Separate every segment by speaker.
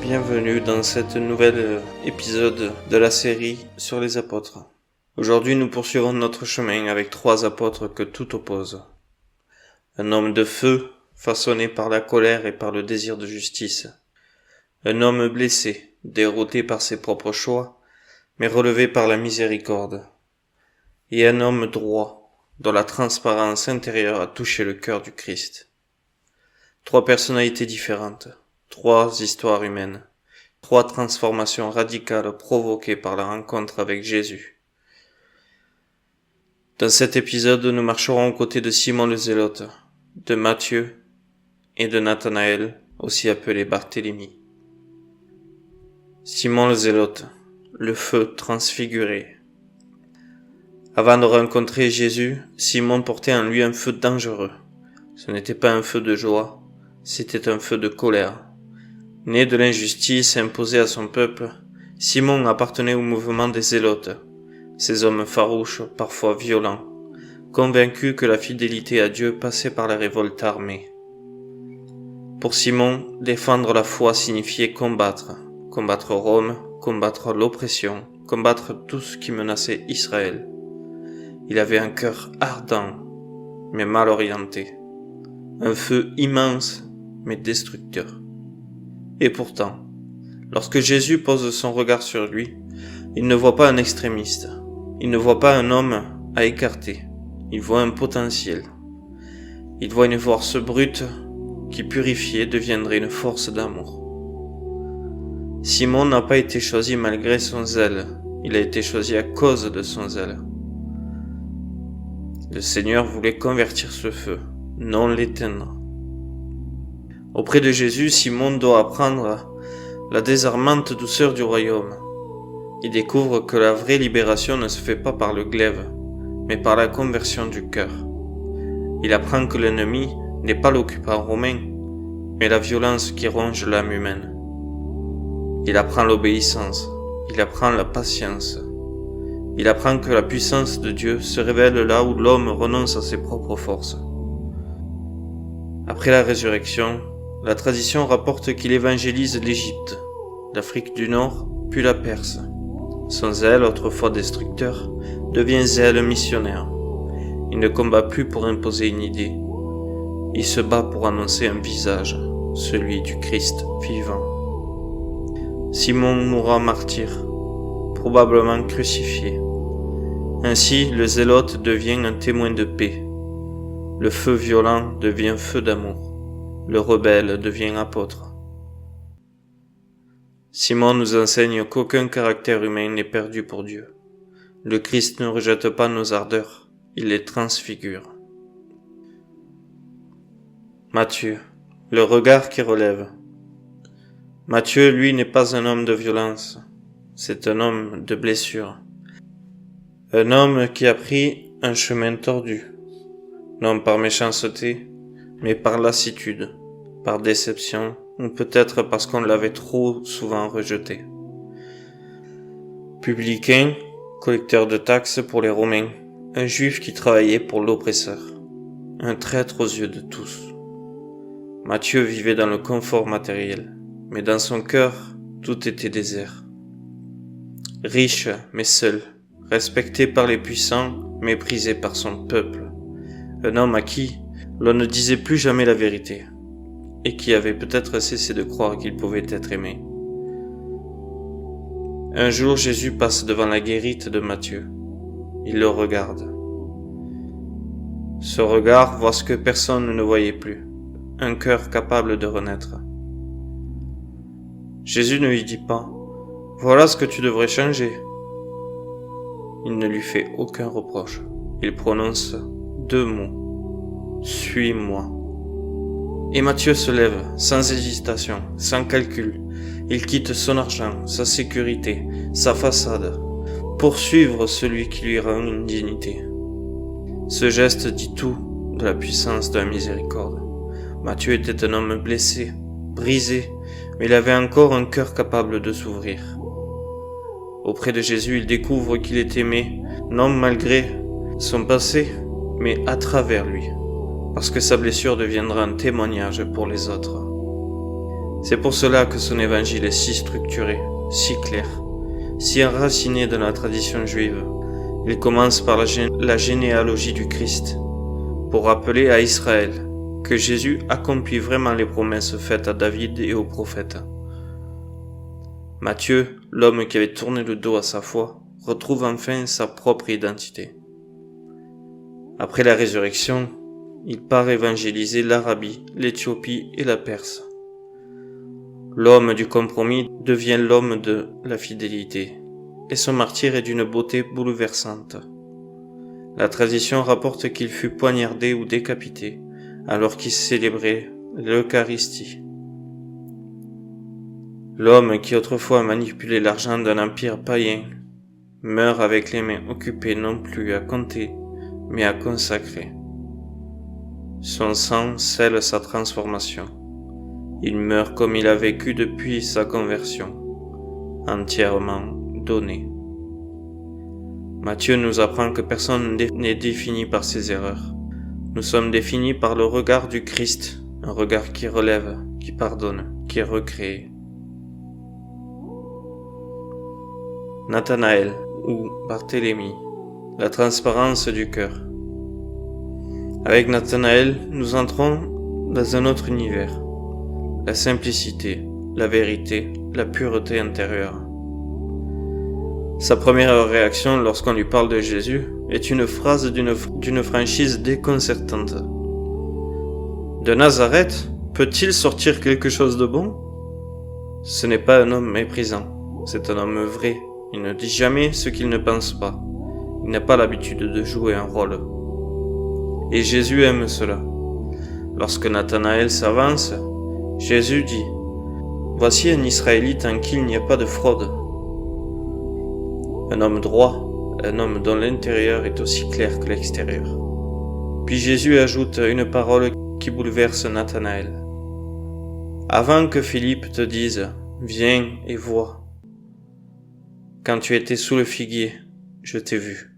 Speaker 1: Bienvenue dans cet nouvel épisode de la série sur les apôtres. Aujourd'hui, nous poursuivons notre chemin avec 3 apôtres que tout oppose. Un homme de feu, façonné par la colère et par le désir de justice. Un homme blessé, dérouté par ses propres choix, mais relevé par la miséricorde. Et un homme droit, dont la transparence intérieure a touché le cœur du Christ. 3 personnalités différentes, 3 histoires humaines, 3 transformations radicales provoquées par la rencontre avec Jésus. Dans cet épisode, nous marcherons aux côtés de Simon le Zélote, de Matthieu et de Nathanaël, aussi appelé Barthélemy. Simon le Zélote, le feu transfiguré. Avant de rencontrer Jésus, Simon portait en lui un feu dangereux. Ce n'était pas un feu de joie, c'était un feu de colère. Né de l'injustice imposée à son peuple, Simon appartenait au mouvement des Zélotes, ces hommes farouches, parfois violents, convaincus que la fidélité à Dieu passait par la révolte armée. Pour Simon, défendre la foi signifiait combattre Rome, combattre l'oppression, combattre tout ce qui menaçait Israël. Il avait un cœur ardent, mais mal orienté, un feu immense, mais destructeur. Et pourtant, lorsque Jésus pose son regard sur lui, il ne voit pas un extrémiste, il ne voit pas un homme à écarter, il voit un potentiel. Il voit une force brute qui, purifiée, deviendrait une force d'amour. Simon n'a pas été choisi malgré son zèle, il a été choisi à cause de son zèle. Le Seigneur voulait convertir ce feu, non l'éteindre. Auprès de Jésus, Simon doit apprendre la désarmante douceur du royaume. Il découvre que la vraie libération ne se fait pas par le glaive, mais par la conversion du cœur. Il apprend que l'ennemi n'est pas l'occupant romain, mais la violence qui ronge l'âme humaine. Il apprend l'obéissance, il apprend la patience. Il apprend que la puissance de Dieu se révèle là où l'homme renonce à ses propres forces. Après la résurrection, la tradition rapporte qu'il évangélise l'Égypte, l'Afrique du Nord, puis la Perse. Son zèle, autrefois destructeur, devient zèle missionnaire. Il ne combat plus pour imposer une idée. Il se bat pour annoncer un visage, celui du Christ vivant. Simon mourra martyr, probablement crucifié. Ainsi, le zélote devient un témoin de paix. Le feu violent devient feu d'amour. Le rebelle devient apôtre. Simon nous enseigne qu'aucun caractère humain n'est perdu pour Dieu. Le Christ ne rejette pas nos ardeurs, il les transfigure. Matthieu, le regard qui relève. Matthieu, lui, n'est pas un homme de violence, c'est un homme de blessure. Un homme qui a pris un chemin tordu, non par méchanceté, mais par lassitude, par déception, ou peut-être parce qu'on l'avait trop souvent rejeté. Publicain, collecteur de taxes pour les Romains, un juif qui travaillait pour l'oppresseur, un traître aux yeux de tous. Matthieu vivait dans le confort matériel, mais dans son cœur, tout était désert. Riche, mais seul, respecté par les puissants, méprisé par son peuple. Un homme à qui l'on ne disait plus jamais la vérité, et qui avait peut-être cessé de croire qu'il pouvait être aimé. Un jour, Jésus passe devant la guérite de Matthieu. Il le regarde. Ce regard voit ce que personne ne voyait plus, un cœur capable de renaître. Jésus ne lui dit pas « Voilà ce que tu devrais changer ». Il ne lui fait aucun reproche. Il prononce 2 mots. Suis-moi. Et Matthieu se lève, sans hésitation, sans calcul. Il quitte son argent, sa sécurité, sa façade, pour suivre celui qui lui rend une dignité. Ce geste dit tout de la puissance de la miséricorde. Matthieu était un homme blessé, brisé, mais il avait encore un cœur capable de s'ouvrir. Auprès de Jésus, il découvre qu'il est aimé, non malgré son passé, mais à travers lui, parce que sa blessure deviendra un témoignage pour les autres. C'est pour cela que son évangile est si structuré, si clair, si enraciné dans la tradition juive. Il commence par la généalogie du Christ, pour rappeler à Israël que Jésus accomplit vraiment les promesses faites à David et aux prophètes. Matthieu, l'homme qui avait tourné le dos à sa foi, retrouve enfin sa propre identité. Après la résurrection, il part évangéliser l'Arabie, l'Éthiopie et la Perse. L'homme du compromis devient l'homme de la fidélité, et son martyre est d'une beauté bouleversante. La tradition rapporte qu'il fut poignardé ou décapité, alors qu'il célébrait l'Eucharistie. L'homme qui autrefois manipulait l'argent d'un empire païen meurt avec les mains occupées non plus à compter, mais à consacrer. Son sang scelle sa transformation. Il meurt comme il a vécu depuis sa conversion, entièrement donné. Matthieu nous apprend que personne n'est défini par ses erreurs. Nous sommes définis par le regard du Christ, un regard qui relève, qui pardonne, qui recrée. Nathanaël ou Barthélemy, la transparence du cœur. Avec Nathanaël, nous entrons dans un autre univers. La simplicité, la vérité, la pureté intérieure. Sa première réaction lorsqu'on lui parle de Jésus est une phrase d'une franchise déconcertante. De Nazareth, peut-il sortir quelque chose de bon? Ce n'est pas un homme méprisant, c'est un homme vrai. Il ne dit jamais ce qu'il ne pense pas. Il n'a pas l'habitude de jouer un rôle. Et Jésus aime cela. Lorsque Nathanaël s'avance, Jésus dit « Voici un Israélite en qui il n'y a pas de fraude. » Un homme droit, un homme dont l'intérieur est aussi clair que l'extérieur. Puis Jésus ajoute une parole qui bouleverse Nathanaël. « Avant que Philippe te dise « Viens et vois », quand tu étais sous le figuier, je t'ai vu.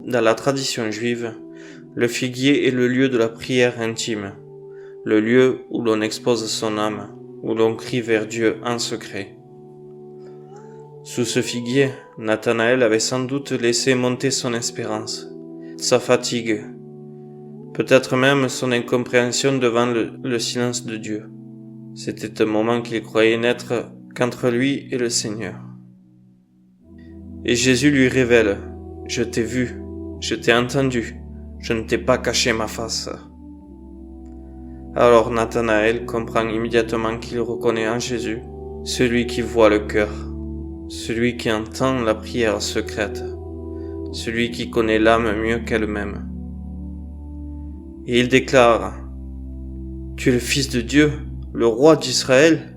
Speaker 1: Dans la tradition juive, le figuier est le lieu de la prière intime, le lieu où l'on expose son âme, où l'on crie vers Dieu en secret. Sous ce figuier, Nathanaël avait sans doute laissé monter son espérance, sa fatigue, peut-être même son incompréhension devant le silence de Dieu. C'était un moment qu'il croyait n'être qu'entre lui et le Seigneur. Et Jésus lui révèle « Je t'ai vu, je t'ai entendu, je ne t'ai pas caché ma face. » Alors Nathanaël comprend immédiatement qu'il reconnaît en Jésus celui qui voit le cœur, celui qui entend la prière secrète, celui qui connaît l'âme mieux qu'elle-même. Et il déclare « Tu es le Fils de Dieu, le roi d'Israël ?»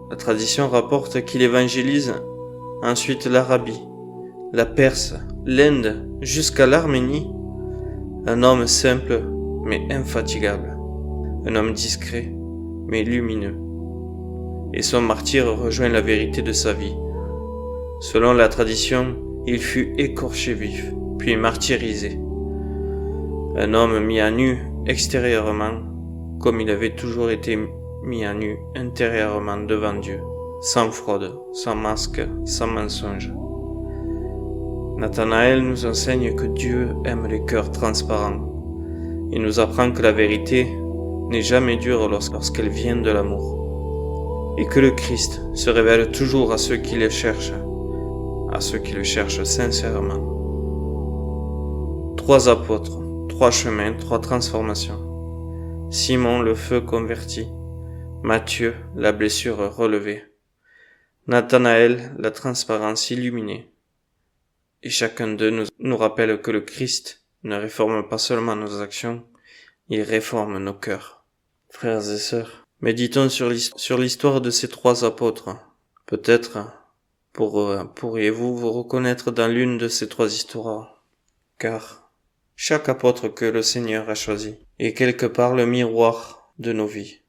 Speaker 1: La tradition rapporte qu'il évangélise ensuite l'Arabie, la Perse, l'Inde, jusqu'à l'Arménie. Un homme simple, mais infatigable. Un homme discret, mais lumineux. Et son martyre rejoint la vérité de sa vie. Selon la tradition, il fut écorché vif, puis martyrisé. Un homme mis à nu extérieurement, comme il avait toujours été mis à nu intérieurement devant Dieu, sans fraude, sans masque, sans mensonge. Nathanaël nous enseigne que Dieu aime les cœurs transparents. Il nous apprend que la vérité n'est jamais dure lorsqu'elle vient de l'amour, et que le Christ se révèle toujours à ceux qui le cherchent, à ceux qui le cherchent sincèrement. 3 apôtres, 3 chemins, 3 transformations. Simon le feu converti, Matthieu la blessure relevée, Nathanaël la transparence illuminée. Et chacun d'eux nous rappelle que le Christ ne réforme pas seulement nos actions, il réforme nos cœurs. Frères et sœurs, méditons sur l'histoire de ces 3 apôtres. Peut-être pourriez-vous vous reconnaître dans l'une de ces 3 histoires, car chaque apôtre que le Seigneur a choisi est quelque part le miroir de nos vies.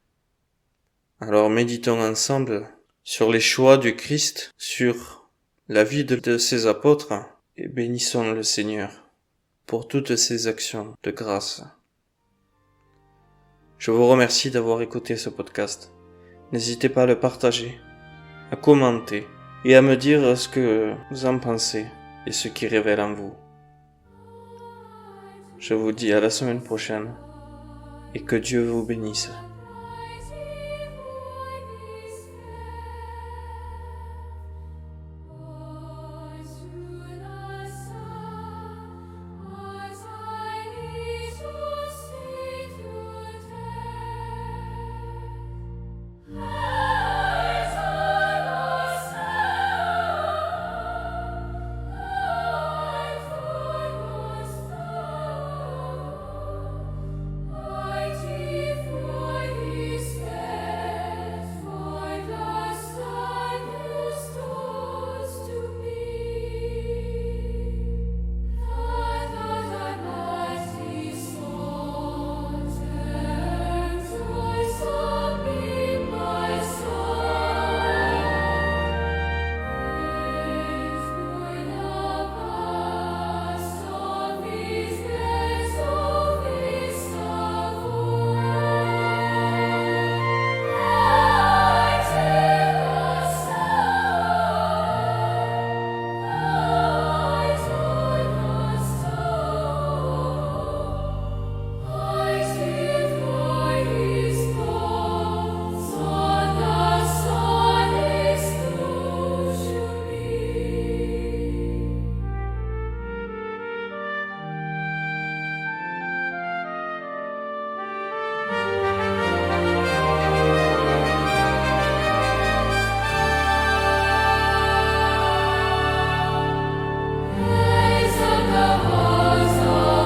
Speaker 1: Alors méditons ensemble sur les choix du Christ, sur la vie de ses apôtres, et bénissons le Seigneur pour toutes ses actions de grâce. Je vous remercie d'avoir écouté ce podcast. N'hésitez pas à le partager, à commenter et à me dire ce que vous en pensez et ce qui révèle en vous. Je vous dis à la semaine prochaine et que Dieu vous bénisse.